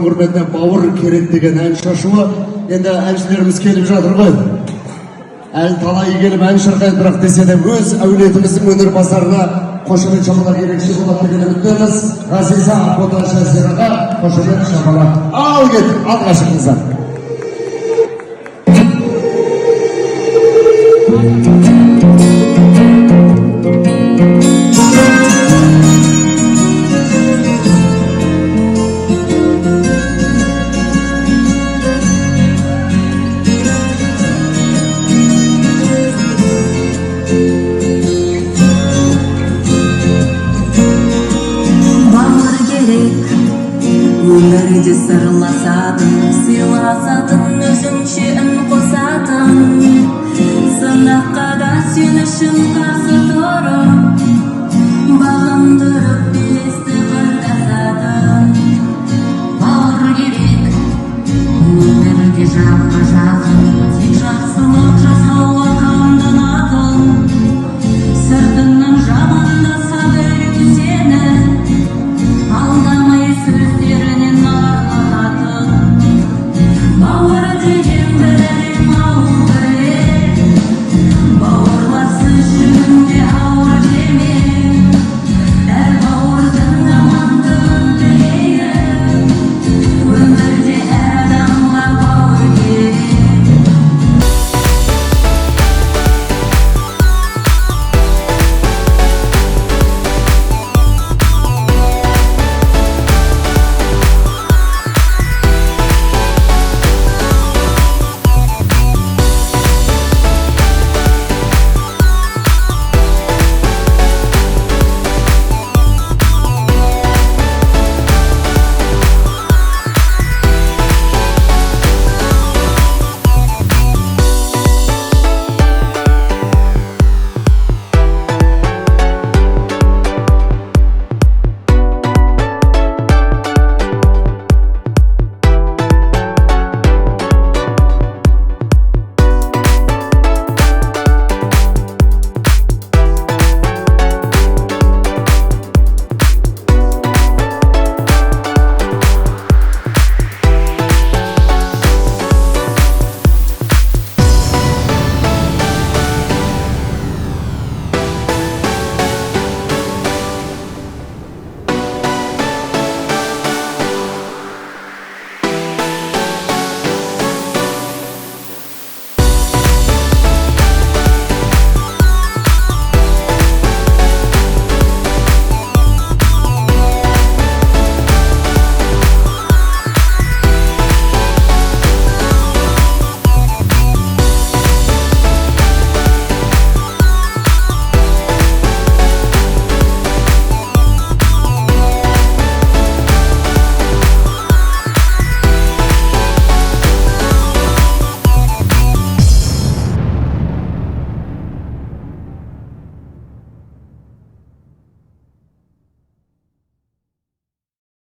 құрметіне бауыр керек деген ән шашуы. Енді әншілеріміз келіп жатыр ғой. Әлі талай келіп ән шырқайды, бірақ десе де өз әулетіміздің өнерпаздарына қошемет шапалақ ерекше болады деген үміттеміз. Ғазиза Боташазираға қошемет шапалақ. Ал кет, алға шығыңыздар. Өмірде сырласатын, сыйласатын, өзіңше үн қосатын, сынаққа да сен үшін қарсы тұрып, бағындырып белесті қыртасатын. Бауыр керек, өмірде жаққа